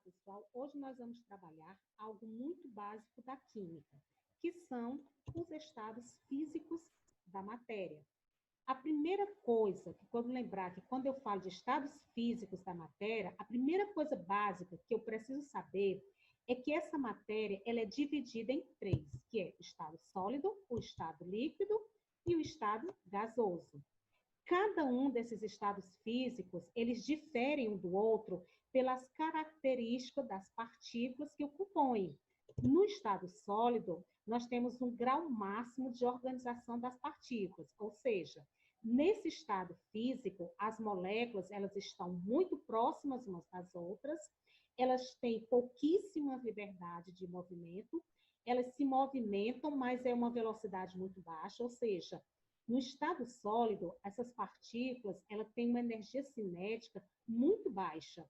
pessoal, hoje nós vamos trabalhar algo muito básico da química, que são os estados físicos da matéria. A primeira coisa, que quando lembrar que quando eu falo de estados físicos da matéria, a primeira coisa básica que eu preciso saber é que essa matéria ela é dividida em três, que é o estado sólido, o estado líquido e o estado gasoso. Cada um desses estados físicos, eles diferem um do outro pelas características das partículas que o compõem. No estado sólido, nós temos um grau máximo de organização das partículas, ou seja, nesse estado físico, as moléculas elas estão muito próximas umas das outras, elas têm pouquíssima liberdade de movimento, elas se movimentam, mas é uma velocidade muito baixa, ou seja, no estado sólido, essas partículas ela têm uma energia cinética muito baixa.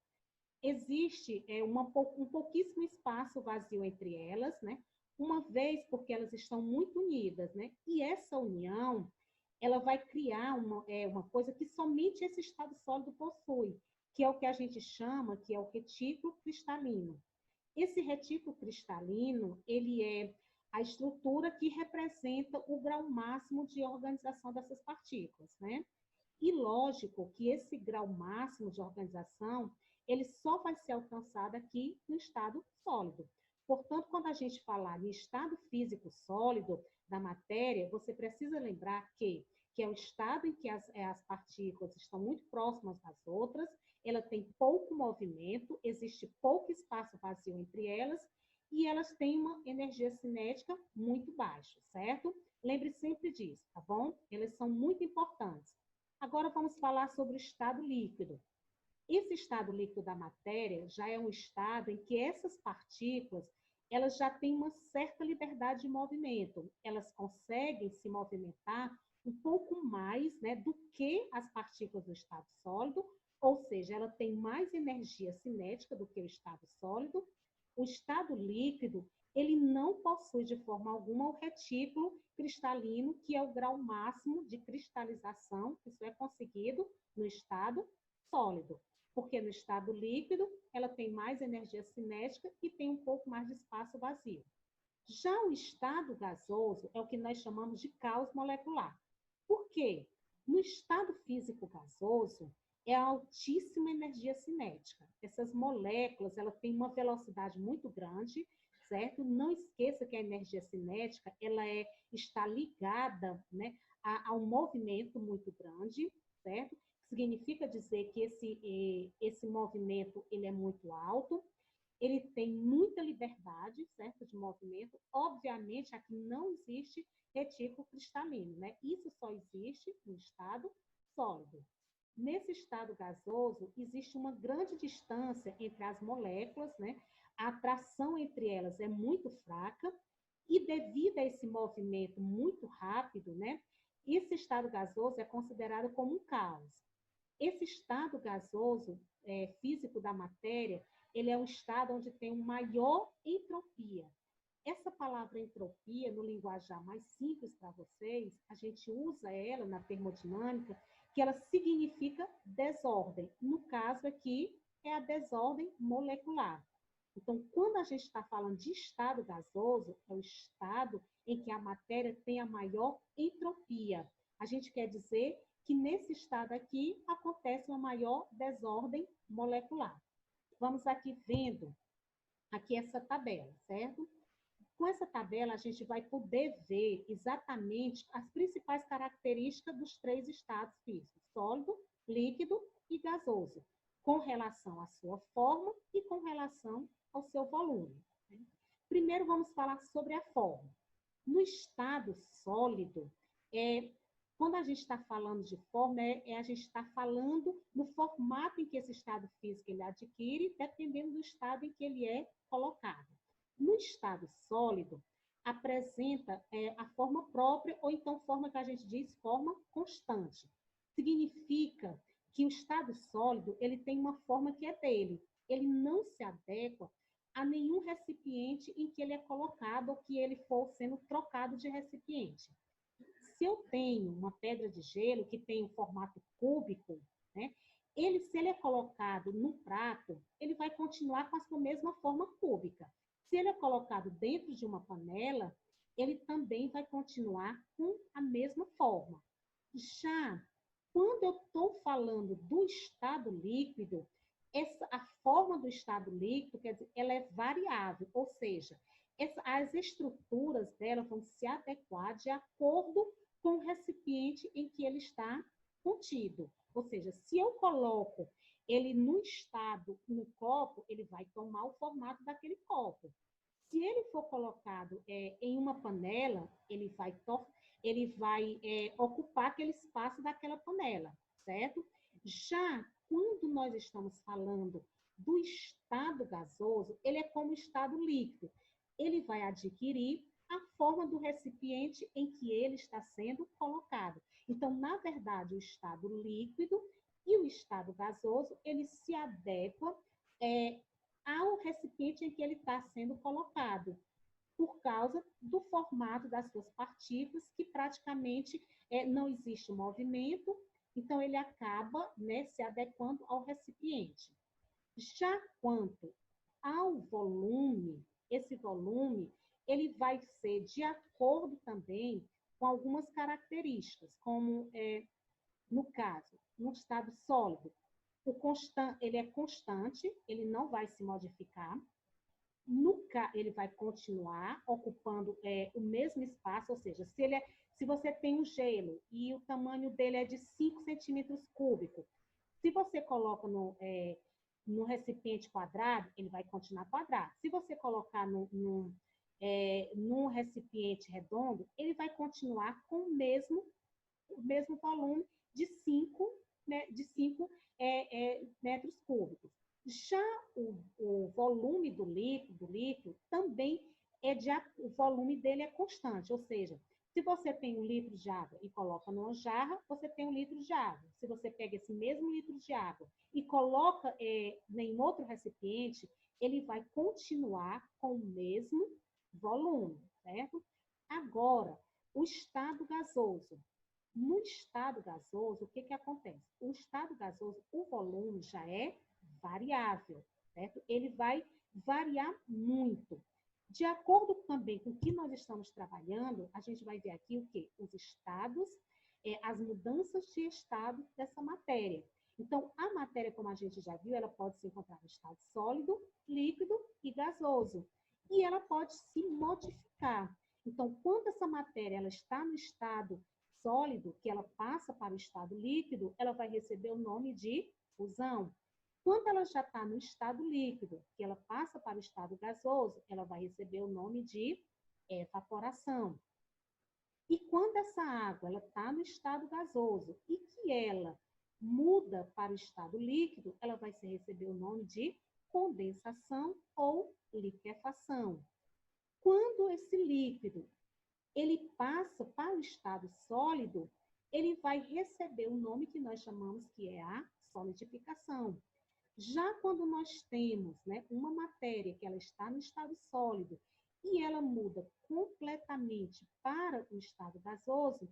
Existe um pouquíssimo espaço vazio entre elas, né? Uma vez porque elas estão muito unidas, né? E essa união, ela vai criar uma coisa que somente esse estado sólido possui, que é o que a gente chama, que é o retículo cristalino. Esse retículo cristalino, ele é a estrutura que representa o grau máximo de organização dessas partículas, né? E lógico que esse grau máximo de organização, ele só vai ser alcançado aqui no estado sólido. Portanto, quando a gente falar em estado físico sólido da matéria, você precisa lembrar que é o estado em que as partículas estão muito próximas das outras, ela tem pouco movimento, existe pouco espaço vazio entre elas, e elas têm uma energia cinética muito baixa, certo? Lembre sempre disso, tá bom? Elas são muito importantes. Agora vamos falar sobre o estado líquido. Esse estado líquido da matéria já é um estado em que essas partículas elas já têm uma certa liberdade de movimento. Elas conseguem se movimentar um pouco mais, né, do que as partículas do estado sólido, ou seja, ela tem mais energia cinética do que o estado sólido. O estado líquido, ele não possui de forma alguma o retículo cristalino, que é o grau máximo de cristalização, isso é conseguido no estado sólido. Porque no estado líquido, ela tem mais energia cinética e tem um pouco mais de espaço vazio. Já o estado gasoso é o que nós chamamos de caos molecular. Por quê? No estado físico gasoso, é a altíssima energia cinética. Essas moléculas, ela tem uma velocidade muito grande, certo? Não esqueça que a energia cinética, ela está ligada, né, a um movimento muito grande, certo? Significa dizer que esse movimento ele é muito alto, ele tem muita liberdade, certo, de movimento. Obviamente, aqui não existe retículo cristalino, né? Isso só existe no estado sólido. Nesse estado gasoso, existe uma grande distância entre as moléculas, né? A atração entre elas é muito fraca e devido a esse movimento muito rápido, né? Esse estado gasoso é considerado como um caos. Esse estado gasoso físico da matéria, ele é um estado onde tem uma maior entropia. Essa palavra entropia, no linguajar mais simples para vocês, a gente usa ela na termodinâmica, que ela significa desordem. No caso aqui, é a desordem molecular. Então, quando a gente está falando de estado gasoso, é o estado em que a matéria tem a maior entropia. A gente quer dizer que nesse estado aqui acontece uma maior desordem molecular. Vamos aqui vendo aqui essa tabela, certo? Com essa tabela, a gente vai poder ver exatamente as principais características dos três estados físicos, sólido, líquido e gasoso, com relação à sua forma e com relação ao seu volume. Primeiro, vamos falar sobre a forma. No estado sólido, quando a gente está falando de forma, a gente está falando no formato em que esse estado físico ele adquire, dependendo do estado em que ele é colocado. No estado sólido, apresenta a forma própria, ou então forma que a gente diz forma constante. Significa que o estado sólido ele tem uma forma que é dele. Ele não se adequa a nenhum recipiente em que ele é colocado ou que ele for sendo trocado de recipiente. Se eu tenho uma pedra de gelo que tem um formato cúbico, né, se ele é colocado no prato, ele vai continuar com a sua mesma forma cúbica. Se ele é colocado dentro de uma panela, ele também vai continuar com a mesma forma. Já quando eu estou falando do estado líquido, a forma do estado líquido, quer dizer, ela é variável, ou seja, as estruturas dela vão se adequar de acordo com o recipiente em que ele está contido. Ou seja, se eu coloco ele no estado, no copo, ele vai tomar o formato daquele copo. Se ele for colocado em uma panela, ele vai ocupar aquele espaço daquela panela, certo? Já quando nós estamos falando do estado gasoso, ele é como estado líquido. Ele vai adquirir a forma do recipiente em que ele está sendo colocado. Então, na verdade, o estado líquido e o estado gasoso, ele se adequam ao recipiente em que ele está sendo colocado, por causa do formato das suas partículas, que praticamente não existe movimento, então ele acaba, né, se adequando ao recipiente. Já quanto ao volume, esse volume ele vai ser de acordo também com algumas características, como no caso, no estado sólido, ele é constante, ele não vai se modificar. Ele vai continuar ocupando o mesmo espaço, ou seja, se você tem um gelo e o tamanho dele é de 5 centímetros cúbicos, se você coloca no recipiente quadrado, ele vai continuar quadrado. Se você colocar num recipiente redondo, ele vai continuar com o mesmo volume de 5 metros cúbicos. Já o volume do líquido também o volume dele é constante, ou seja, se você tem 1 litro de água e coloca numa jarra, você tem 1 litro de água. Se você pega esse mesmo litro de água e coloca em outro recipiente, ele vai continuar com o mesmo volume, certo? Agora, o estado gasoso. No estado gasoso, o que acontece? O estado gasoso, o volume já é variável, certo? Ele vai variar muito. De acordo também com o que nós estamos trabalhando, a gente vai ver aqui o quê? Os estados, as mudanças de estado dessa matéria. Então, a matéria, como a gente já viu, ela pode se encontrar no estado sólido, líquido e gasoso. E ela pode se modificar. Então, quando essa matéria ela está no estado sólido, que ela passa para o estado líquido, ela vai receber o nome de fusão. Quando ela já está no estado líquido, que ela passa para o estado gasoso, ela vai receber o nome de evaporação. E quando essa água ela está no estado gasoso e que ela muda para o estado líquido, ela vai receber o nome de condensação ou liquefação. Quando esse líquido ele passa para o estado sólido, ele vai receber o nome que nós chamamos que é a solidificação. Já quando nós temos, né, uma matéria que ela está no estado sólido e ela muda completamente para o estado gasoso,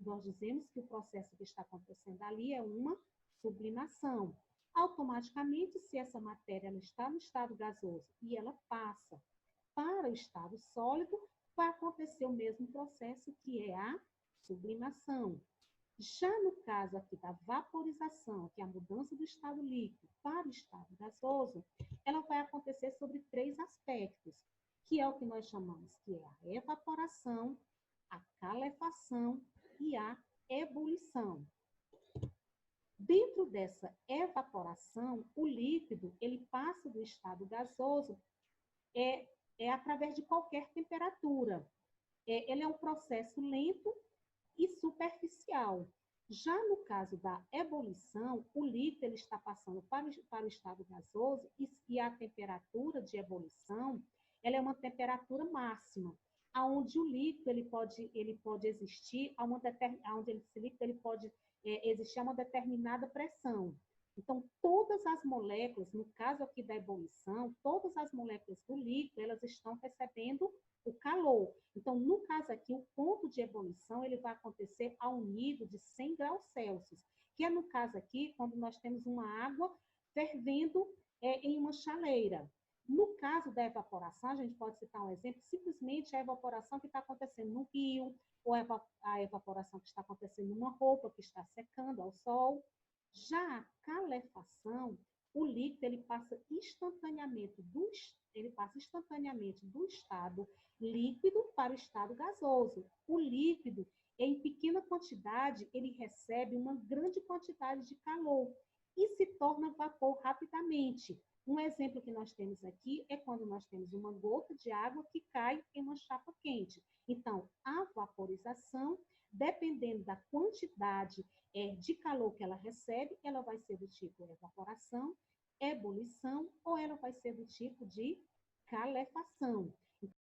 nós dizemos que o processo que está acontecendo ali é uma sublimação. Automaticamente, se essa matéria ela está no estado gasoso e ela passa para o estado sólido, vai acontecer o mesmo processo que é a sublimação. Já no caso aqui da vaporização, que é a mudança do estado líquido para o estado gasoso, ela vai acontecer sobre 3 aspectos, que é o que nós chamamos que é a evaporação, a calefação e a ebulição. Dentro dessa evaporação, o líquido ele passa do estado gasoso através de qualquer temperatura. Ele é um processo lento e superficial. Já no caso da ebulição, o líquido ele está passando para o estado gasoso e a temperatura de ebulição ela é uma temperatura máxima, onde o líquido ele pode existir, onde esse líquido ele pode existir a uma determinada pressão. Então, todas as moléculas, no caso aqui da ebulição, todas as moléculas do líquido, elas estão recebendo o calor. Então, no caso aqui, o ponto de ebulição, ele vai acontecer a um nível de 100 graus Celsius, que é no caso aqui, quando nós temos uma água fervendo em uma chaleira. No caso da evaporação, a gente pode citar um exemplo, simplesmente a evaporação que está acontecendo no rio, ou a evaporação que está acontecendo numa roupa que está secando ao sol. Já a calefação, o líquido ele passa instantaneamente do estado líquido para o estado gasoso. O líquido, em pequena quantidade, ele recebe uma grande quantidade de calor e se torna vapor rapidamente. Um exemplo que nós temos aqui é quando nós temos uma gota de água que cai em uma chapa quente. Então, a vaporização, dependendo da quantidade de calor que ela recebe, ela vai ser do tipo evaporação, ebulição ou ela vai ser do tipo de calefação.